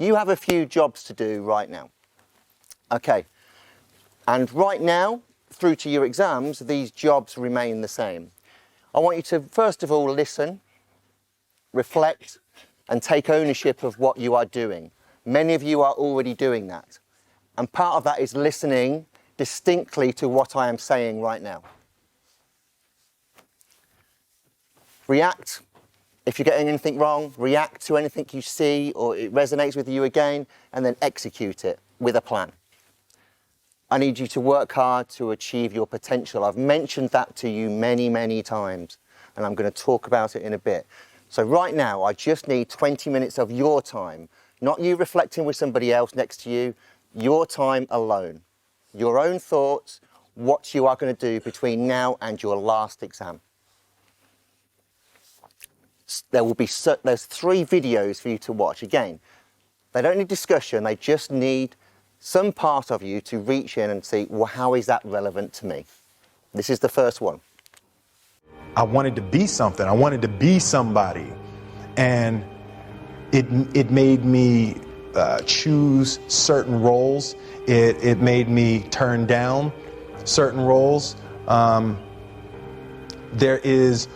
You have a few jobs to do right now. Okay, and right now, through to your exams, these jobs remain the same. I want you to, first of all, listen, reflect, and take ownership of what you are doing. Many of you are already doing that. And part of that is listening distinctly to what I am saying right now. React. If you're getting anything wrong, react to anything you see or it resonates with you again, and then execute it with a plan. I need you to work hard to achieve your potential. I've mentioned that to you many, many times, and I'm going to talk about it in a bit. So right now, I just need 20 minutes of your time, not you reflecting with somebody else next to you, your time alone. Your own thoughts, what you are going to do between now and your last exam. There's 3 videos for you to watch. Again, they don't need discussion, they just need some part of you to reach in and see, well, how is that relevant to me? This is the first one. I wanted to be something. I wanted to be somebody. And it made me choose certain roles. It made me turn down certain roles. There is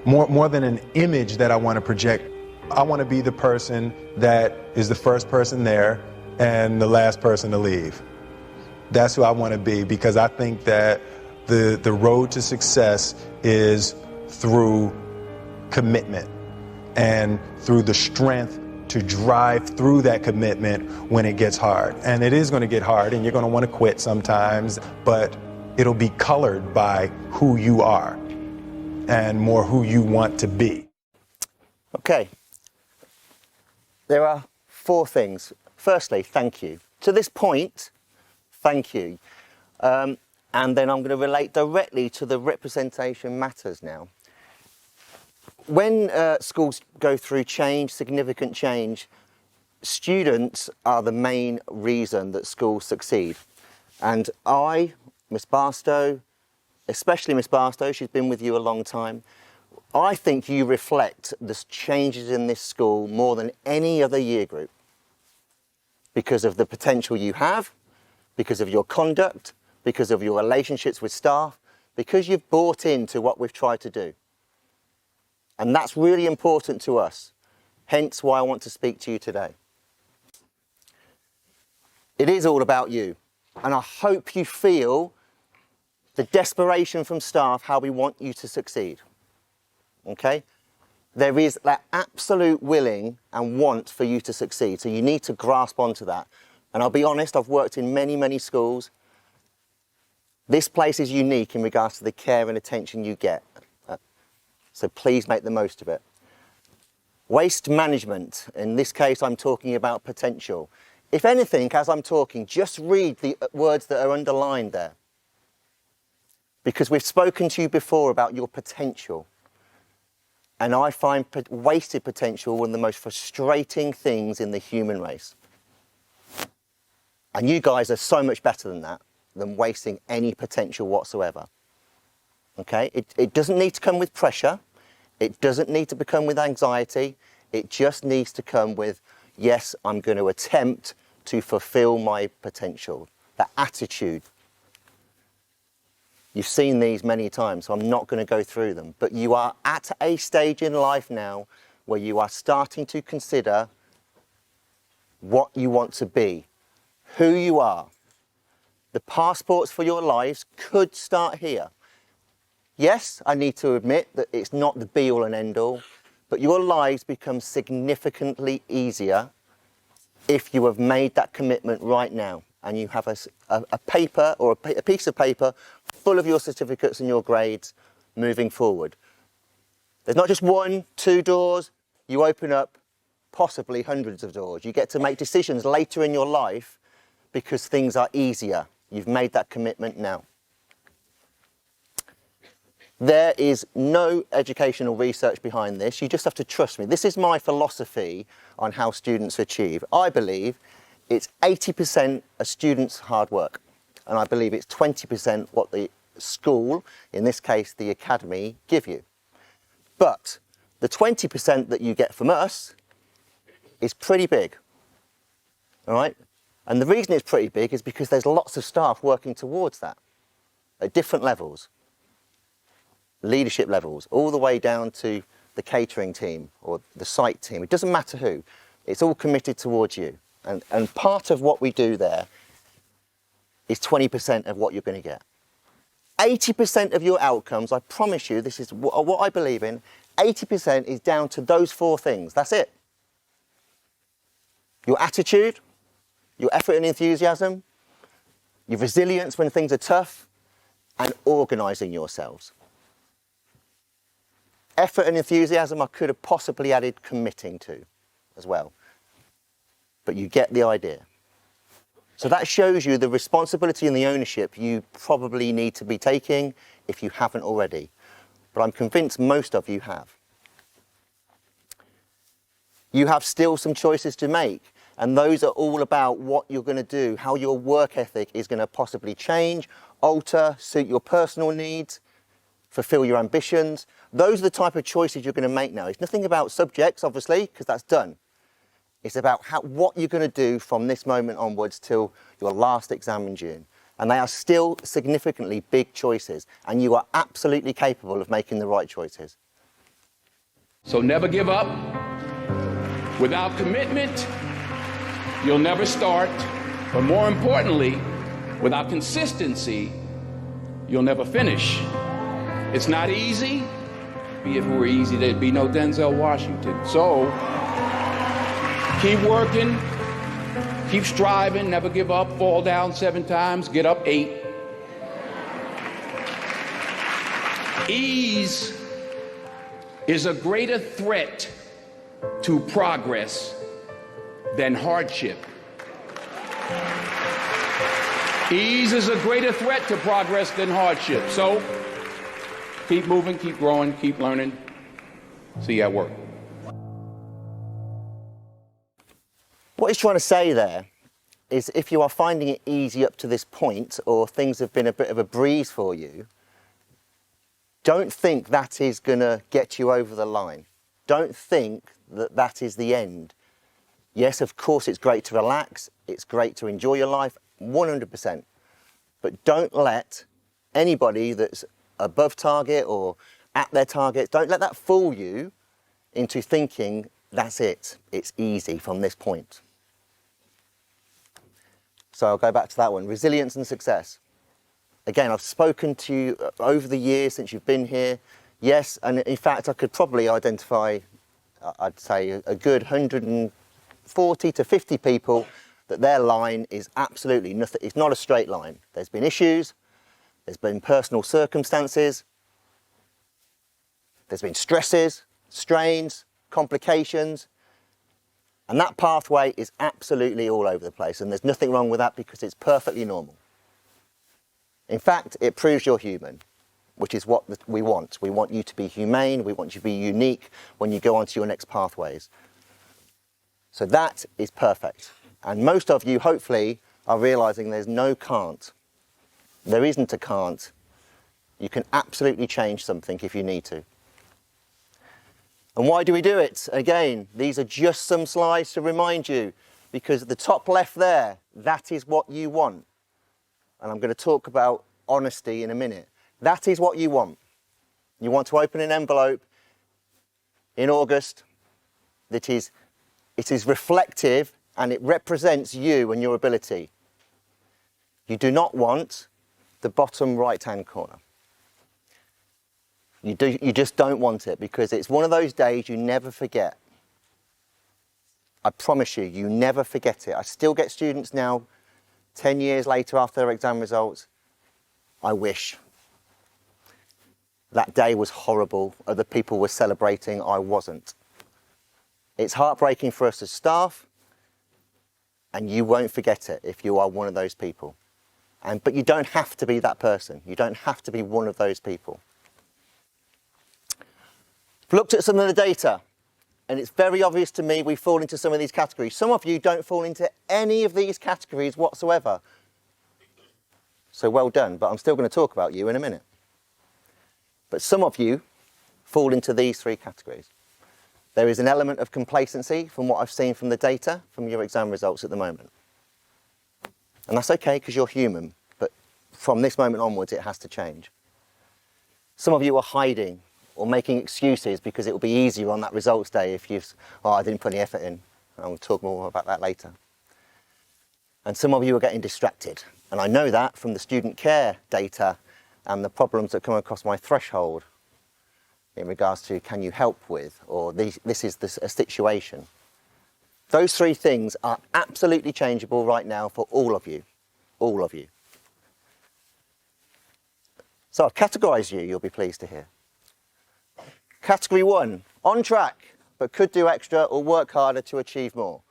more than an image that I want to project. I want to be the person that is the first person there and the last person to leave. That's who I want to be, because I think that the road to success is through commitment and through the strength to drive through that commitment when it gets hard. And it is going to get hard and you're going to want to quit sometimes, but it'll be colored by who you are and more who you want to be. Okay. There are 4 things. Firstly, thank you. To this point, thank you. And then I'm going to relate directly to the representation matters now. When schools go through change, significant change, students are the main reason that schools succeed. And Miss Barstow, especially Miss Barstow, she's been with you a long time, I think you reflect the changes in this school more than any other year group, because of the potential you have, because of your conduct, because of your relationships with staff, because you've bought into what we've tried to do. And that's really important to us, hence why I want to speak to you today. It is all about you, and I hope you feel the desperation from staff how we want you to succeed. Okay? There is that absolute willing and want for you to succeed, so you need to grasp onto that. And I'll be honest, I've worked in many, many schools. This place is unique in regards to the care and attention you get. So please make the most of it. Waste management. In this case, I'm talking about potential. If anything, as I'm talking, just read the words that are underlined there. Because we've spoken to you before about your potential. And I find wasted potential one of the most frustrating things in the human race. And you guys are so much better than that, than wasting any potential whatsoever. Okay? It doesn't need to come with pressure. It doesn't need to come with anxiety. It just needs to come with, yes, I'm going to attempt to fulfill my potential. That attitude. You've seen these many times, so I'm not going to go through them. But you are at a stage in life now where you are starting to consider what you want to be, who you are. The passports for your lives could start here. Yes, I need to admit that it's not the be-all and end-all, but your lives become significantly easier if you have made that commitment right now and you have a paper or a piece of paper full of your certificates and your grades moving forward. There's not just 1, 2 doors, you open up possibly hundreds of doors. You get to make decisions later in your life because things are easier. You've made that commitment now. There is no educational research behind this. You just have to trust me. This is my philosophy on how students achieve. I believe it's 80% a student's hard work. And I believe it's 20% what the school, in this case the academy, give you. But the 20% that you get from us is pretty big. All right? And the reason it's pretty big is because there's lots of staff working towards that at different levels, leadership levels, all the way down to the catering team or the site team. It doesn't matter who. It's all committed towards you. And part of what we do there is 20% of what you're going to get. 80% of your outcomes, I promise you, this is what I believe in, 80% is down to those 4 things. That's it. Your attitude, your effort and enthusiasm, your resilience when things are tough, and organising yourselves. Effort and enthusiasm I could have possibly added committing to as well. But you get the idea. So that shows you the responsibility and the ownership you probably need to be taking if you haven't already. But I'm convinced most of you have. You have still some choices to make, and those are all about what you're going to do, how your work ethic is going to possibly change, alter, suit your personal needs, fulfill your ambitions. Those are the type of choices you're going to make now. It's nothing about subjects, obviously, because that's done. It's about what you're going to do from this moment onwards till your last exam in June. And they are still significantly big choices, and you are absolutely capable of making the right choices. So never give up. Without commitment, you'll never start. But more importantly, without consistency, you'll never finish. It's not easy. If it were easy, there'd be no Denzel Washington. So keep working, keep striving, never give up, fall down 7 times, get up 8. Ease is a greater threat to progress than hardship. Ease is a greater threat to progress than hardship. So keep moving, keep growing, keep learning. See you at work. What he's trying to say there is if you are finding it easy up to this point, or things have been a bit of a breeze for you, don't think that is going to get you over the line. Don't think that that is the end. Yes, of course, it's great to relax. It's great to enjoy your life, 100%. But don't let anybody that's above target or at their targets, don't let that fool you into thinking that's it. It's easy from this point. So I'll go back to that one, resilience and success. Again, I've spoken to you over the years since you've been here. Yes, and in fact, I could probably identify, I'd say, a good 140 to 50 people that their line is absolutely nothing. It's not a straight line. There's been issues, there's been personal circumstances, there's been stresses, strains, complications, and that pathway is absolutely all over the place, and there's nothing wrong with that because it's perfectly normal. In fact, it proves you're human, which is what we want. We want you to be humane, we want you to be unique when you go on to your next pathways. So that is perfect. And most of you, hopefully, are realizing there's no can't. There isn't a can't. You can absolutely change something if you need to. And why do we do it? Again, these are just some slides to remind you, because at the top left there, that is what you want. And I'm going to talk about honesty in a minute. That is what you want. You want to open an envelope in August that it is reflective and it represents you and your ability. You do not want the bottom right-hand corner. You just don't want it, because it's one of those days you never forget. I promise you, you never forget it. I still get students now, 10 years later after their exam results. I wish. That day was horrible. Other people were celebrating. I wasn't. It's heartbreaking for us as staff, and you won't forget it if you are one of those people. But you don't have to be that person. You don't have to be one of those people. I've looked at some of the data, and it's very obvious to me we fall into some of these categories. Some of you don't fall into any of these categories whatsoever. So well done, but I'm still going to talk about you in a minute. But some of you fall into these 3 categories. There is an element of complacency from what I've seen from the data, from your exam results at the moment. And that's okay because you're human, but from this moment onwards, it has to change. Some of you are hiding or making excuses because it will be easier on that results day if you've, oh, I didn't put any effort in. And I'll talk more about that later. And some of you are getting distracted. And I know that from the student care data and the problems that come across my threshold in regards to can you help with, or this is a situation. Those three things are absolutely changeable right now for all of you. All of you. So I've categorised you, you'll be pleased to hear. Category 1, on track, but could do extra or work harder to achieve more.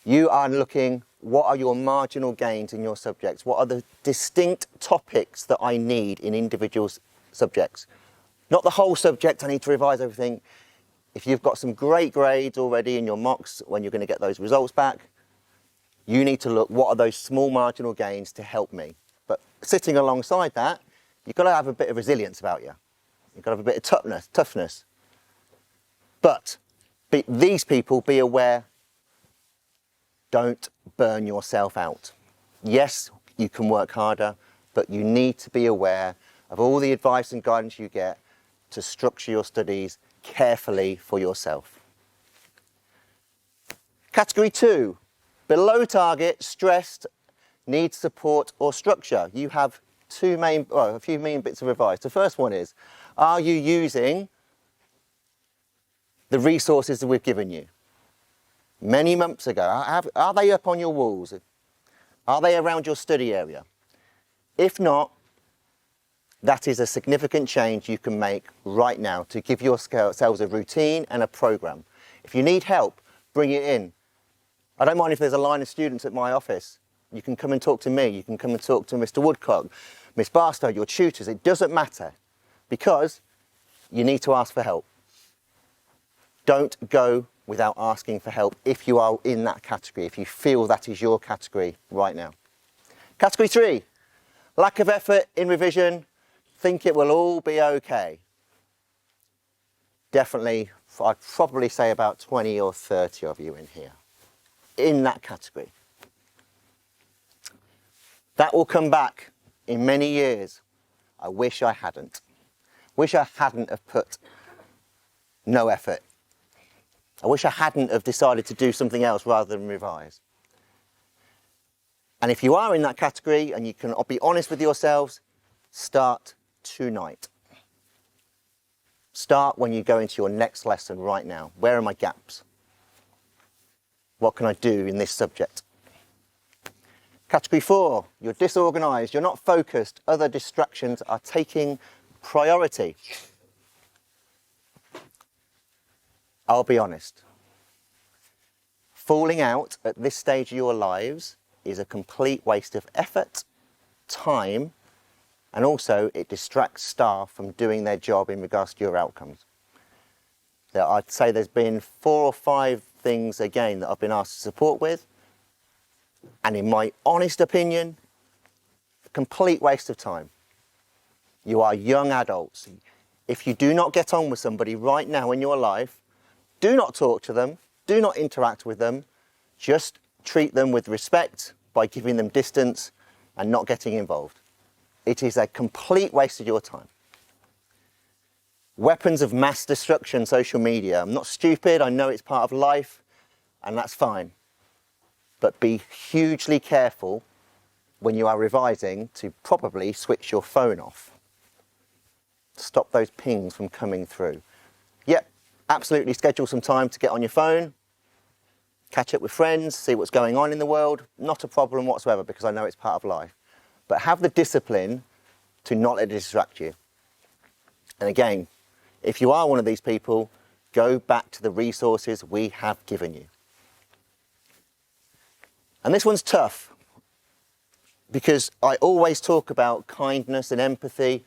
You are looking, what are your marginal gains in your subjects? What are the distinct topics that I need in individual subjects? Not the whole subject, I need to revise everything. If you've got some great grades already in your mocks when you're going to get those results back, you need to look, what are those small marginal gains to help me? But sitting alongside that, you've got to have a bit of resilience about you. You've got to have a bit of toughness. But these people, be aware, don't burn yourself out. Yes, you can work harder, but you need to be aware of all the advice and guidance you get to structure your studies carefully for yourself. Category 2, below target, stressed, needs support or structure. You have a few main bits of advice. The first one is, are you using the resources that we've given you? Many months ago, are they up on your walls? Are they around your study area? If not, that is a significant change you can make right now to give yourselves a routine and a program. If you need help, bring it in. I don't mind if there's a line of students at my office. You can come and talk to me. You can come and talk to Mr. Woodcock, Miss Barstow, your tutors. It doesn't matter because you need to ask for help. Don't go without asking for help if you are in that category, if you feel that is your category right now. Category 3, lack of effort in revision, think it will all be okay. Definitely, I'd probably say about 20 or 30 of you in here, in that category. That will come back in many years. I wish I hadn't. Wish I hadn't have put no effort. I wish I hadn't have decided to do something else rather than revise. And if you are in that category and you can be honest with yourselves, start tonight. Start when you go into your next lesson right now. Where are my gaps? What can I do in this subject? Category 4, you're disorganised, you're not focused, other distractions are taking priority. I'll be honest. Falling out at this stage of your lives is a complete waste of effort, time, and also it distracts staff from doing their job in regards to your outcomes. I'd say there's been 4 or 5 things again that I've been asked to support with, and in my honest opinion, a complete waste of time. You are young adults. If you do not get on with somebody right now in your life, do not talk to them, do not interact with them, just treat them with respect by giving them distance and not getting involved. It is a complete waste of your time. Weapons of mass destruction, social media. I'm not stupid, I know it's part of life, and that's fine. But be hugely careful when you are revising to probably switch your phone off. Stop those pings from coming through. Yep, absolutely schedule some time to get on your phone, catch up with friends, see what's going on in the world. Not a problem whatsoever because I know it's part of life. But have the discipline to not let it distract you. And again, if you are one of these people, go back to the resources we have given you. And this one's tough because I always talk about kindness and empathy,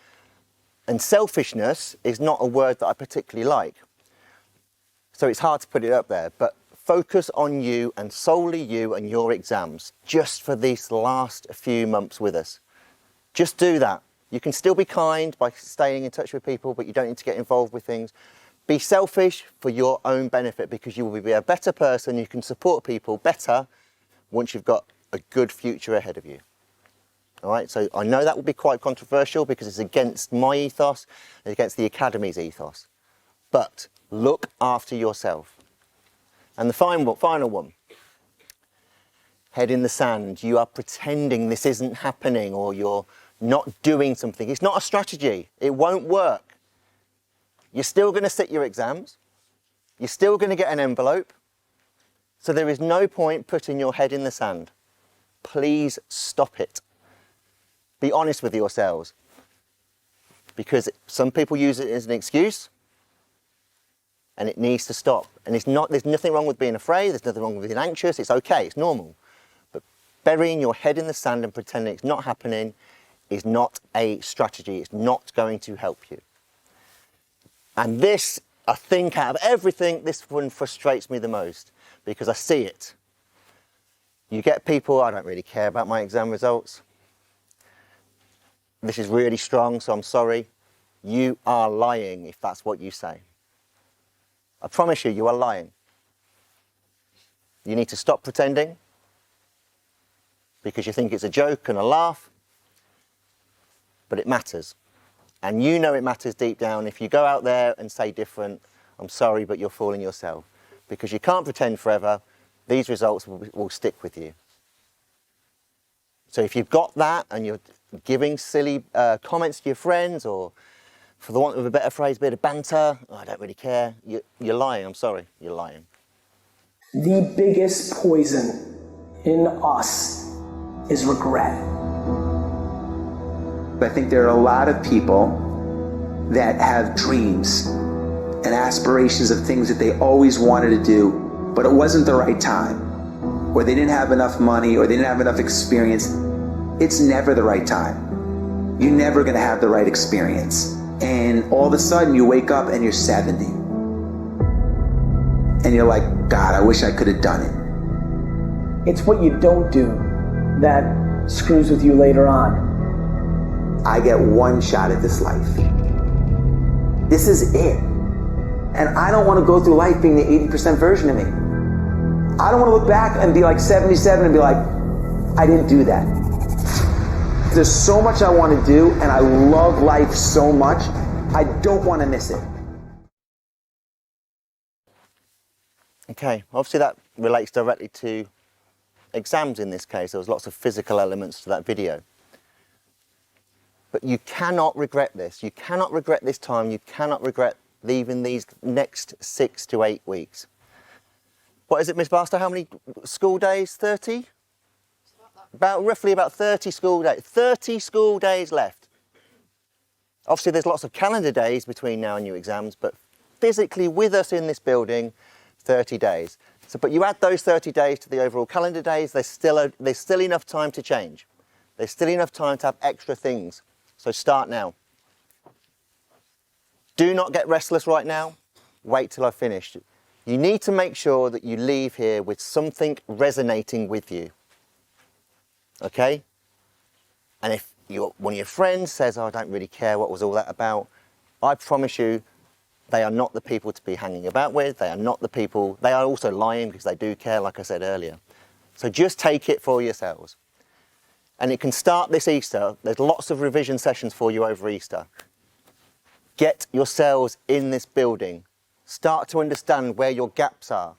and selfishness is not a word that I particularly like. So it's hard to put it up there, but focus on you and solely you and your exams just for these last few months with us. Just do that. You can still be kind by staying in touch with people, but you don't need to get involved with things. Be selfish for your own benefit, because you will be a better person. You can support people better once you've got a good future ahead of you. All right, so I know that will be quite controversial because it's against my ethos, and against the Academy's ethos. But look after yourself. And the final one, head in the sand. You are pretending this isn't happening, or you're not doing something. It's not a strategy. It won't work. You're still going to sit your exams. You're still going to get an envelope. So there is no point putting your head in the sand. Please stop it. Be honest with yourselves. Because some people use it as an excuse, and it needs to stop. And there's nothing wrong with being afraid. There's nothing wrong with being anxious. It's okay. It's normal. But burying your head in the sand and pretending it's not happening is not a strategy. It's not going to help you. And this, I think, out of everything, this one frustrates me the most, because I see it. You get people, I don't really care about my exam results. This is really strong, so I'm sorry. You are lying if that's what you say. I promise you, you are lying. You need to stop pretending because you think it's a joke and a laugh, but it matters. And you know it matters deep down. If you go out there and say different, I'm sorry, but you're fooling yourself, because you can't pretend forever. These results will stick with you. So if you've got that and you're giving silly comments to your friends, or, for the want of a better phrase, a bit of banter, oh, I don't really care, you're lying. I'm sorry, you're lying. The biggest poison in us is regret. I think there are a lot of people that have dreams and aspirations of things that they always wanted to do, but it wasn't the right time, or they didn't have enough money, or they didn't have enough experience. It's never the right time. You're never going to have the right experience. And all of a sudden you wake up and you're 70. And you're like, God, I wish I could have done it. It's what you don't do that screws with you later on. I get one shot at this life. This is it. And I don't want to go through life being the 80% version of me. I don't want to look back and be like 77 and be like, I didn't do that. There's so much I want to do, and I love life so much, I don't want to miss it. Okay, obviously that relates directly to exams in this case. There was lots of physical elements to that video. But you cannot regret this. You cannot regret this time. You cannot regret even these next 6 to 8 weeks. What is it, Miss Barstow? How many school days? 30? Roughly about 30 school days. 30 school days left. Obviously, there's lots of calendar days between now and your exams, but physically with us in this building, 30 days. So, but you add those 30 days to the overall calendar days, there's still enough time to change. There's still enough time to have extra things. So start now. Do not get restless right now. Wait till I've finished. You need to make sure that you leave here with something resonating with you. Okay? And if one of your friends says, oh, I don't really care, what was all that about? I promise you, they are not the people to be hanging about with. They are not the people, they are also lying because they do care, like I said earlier. So just take it for yourselves. And it can start this Easter. There's lots of revision sessions for you over Easter. Get yourselves in this building. Start to understand where your gaps are.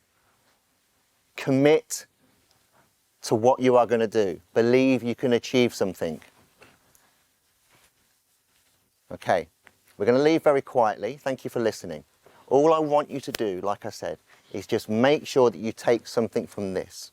Commit to what you are going to do. Believe you can achieve something. Okay, we're going to leave very quietly. Thank you for listening. All I want you to do, like I said, is just make sure that you take something from this.